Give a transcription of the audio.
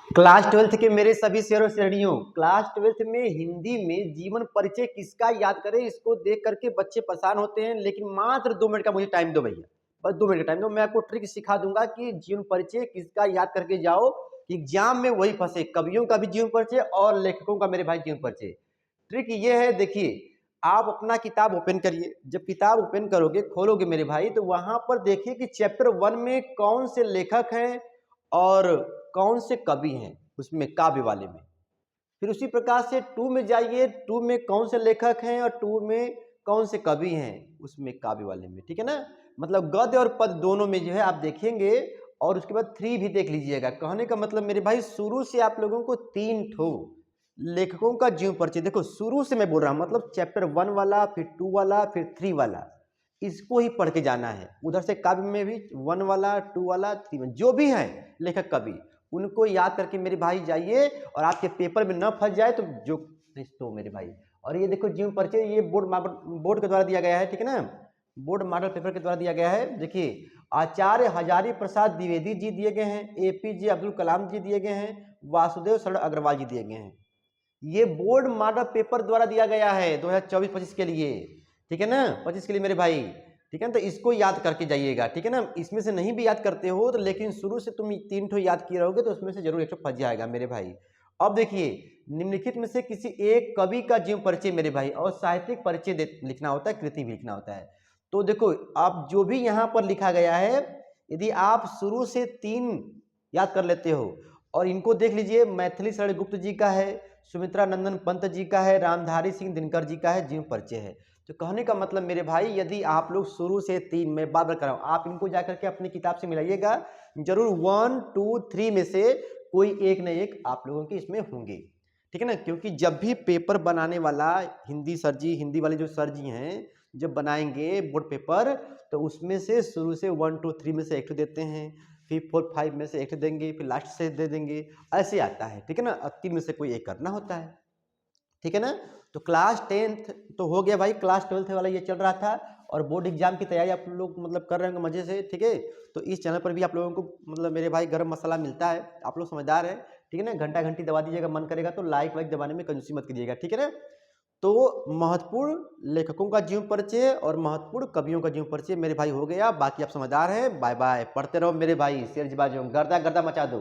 Class twelfth के मेरे सभी शेर और शेरनियों, क्लास ट्वेल्थ में हिंदी में जीवन परिचय किसका याद करें, इसको देख करके बच्चे परेशान होते हैं। लेकिन मात्र 2 मिनट का मुझे टाइम दो भैया, बस 2 मिनट का टाइम दो। मैं आपको ट्रिक सिखा दूंगा कि जीवन परिचय किसका याद करके जाओ कि एग्जाम में वही फंसे। कवियों का भी जीवन परिचय और लेखकों का मेरे भाई जीवन परिचय। ट्रिक ये है, देखिए आप अपना किताब ओपन करिए। जब किताब ओपन करोगे, खोलोगे मेरे भाई, तो वहां पर देखिए कि चैप्टर 1 में कौन से लेखक हैं और कौन से कवि हैं उसमें, काव्य वाले में। फिर उसी प्रकार से 2 में जाइए, 2 में कौन से लेखक हैं और 2 में कौन से कवि हैं उसमें, काव्य वाले में। ठीक है ना, मतलब गद्य और पद दोनों में जो है आप देखेंगे। और उसके बाद 3 भी देख लीजिएगा। कहने का मतलब मेरे भाई, शुरू से आप लोगों को 3 ठो लेखकों का जीवन परिचय, देखो शुरू से मैं बोल रहा हूं, मतलब चैप्टर 1 वाला, फिर 2 वाला, फिर 3 वाला, इसको ही पढ़ के जाना है। उधर से काव्य में भी 1 वाला, 2 वाला, 3 वाला, जो भी है लेखक कवि, उनको याद करके मेरे भाई जाइए। और आपके पेपर में न फंस जाए तो जो तो मेरे भाई। और ये देखो जीवन परिचय, ये बोर्ड के द्वारा दिया गया है। ठीक है ना, बोर्ड मॉडल पेपर के द्वारा दिया गया है। देखिए, आचार्य हजारी प्रसाद द्विवेदी जी दिए गए हैं, एपीजे अब्दुल कलाम जी दिए गए हैं, वासुदेव शरण अग्रवाल जी दिए गए हैं। ये बोर्ड मॉडल पेपर द्वारा दिया गया है 2024-25 के लिए। ठीक है ना, 25 के लिए मेरे भाई। ठीक है ना, तो इसको याद करके जाइएगा। ठीक है ना, इसमें से नहीं भी याद करते हो तो लेकिन शुरू से तुम 3 ठो याद किए रहोगे तो उसमें से जरूर 1 ठो फंस जाएगा मेरे भाई। अब देखिए, निम्नलिखित में से किसी एक कवि का जीवन परिचय मेरे भाई, और साहित्यिक परिचय लिखना होता है, कृति भी लिखना होता है। तो देखो, आप जो भी यहाँ पर लिखा गया है, यदि आप शुरू से 3 याद कर लेते हो और इनको देख लीजिए, मैथिली शरण गुप्त जी का है, सुमित्रा नंदन पंत जी का है, रामधारी सिंह दिनकर जी का है, जीवन परिचय है। तो कहने का मतलब मेरे भाई, यदि आप लोग शुरू से 3, मैं बार बार कर रहा हूं, आप इनको जाकर के अपनी किताब से मिलाइएगा, जरूर 1, 2, 3 में से कोई एक न एक आप लोगों के इसमें होंगे। ठीक है ना, क्योंकि जब भी पेपर बनाने वाला हिंदी सर जी, हिंदी वाले जो सर जी हैं, जब बनाएंगे बोर्ड पेपर, तो उसमें से शुरू से 1, 2, 3 में से 1 देते हैं, फिर 4, 5 में से 1 देंगे, फिर लास्ट से दे देंगे, ऐसे आता है। ठीक है ना, 3 में से कोई एक करना होता है। ठीक है ना, तो क्लास 10th तो हो गया भाई, क्लास 12th वाला ये चल रहा था। और बोर्ड एग्जाम की तैयारी आप लोग मतलब कर रहे होंगे मजे से। ठीक है, तो इस चैनल पर भी आप लोगों को मतलब मेरे भाई गरम मसाला मिलता है, आप लोग समझदार है। ठीक है ना, घंटा घंटी दबा दीजिएगा, मन करेगा तो लाइक वाइक दबाने में कंजूसी मत कीजिएगा। ठीक है ना, तो महत्वपूर्ण लेखकों का जीवन परिचय और महत्वपूर्ण कवियों का जीवन परिचय मेरे भाई हो गया। बाकी आप समझदार हैं। बाय बाय, पढ़ते रहो मेरे भाई, शेर बाजो, गर्दा गर्दा मचा दो।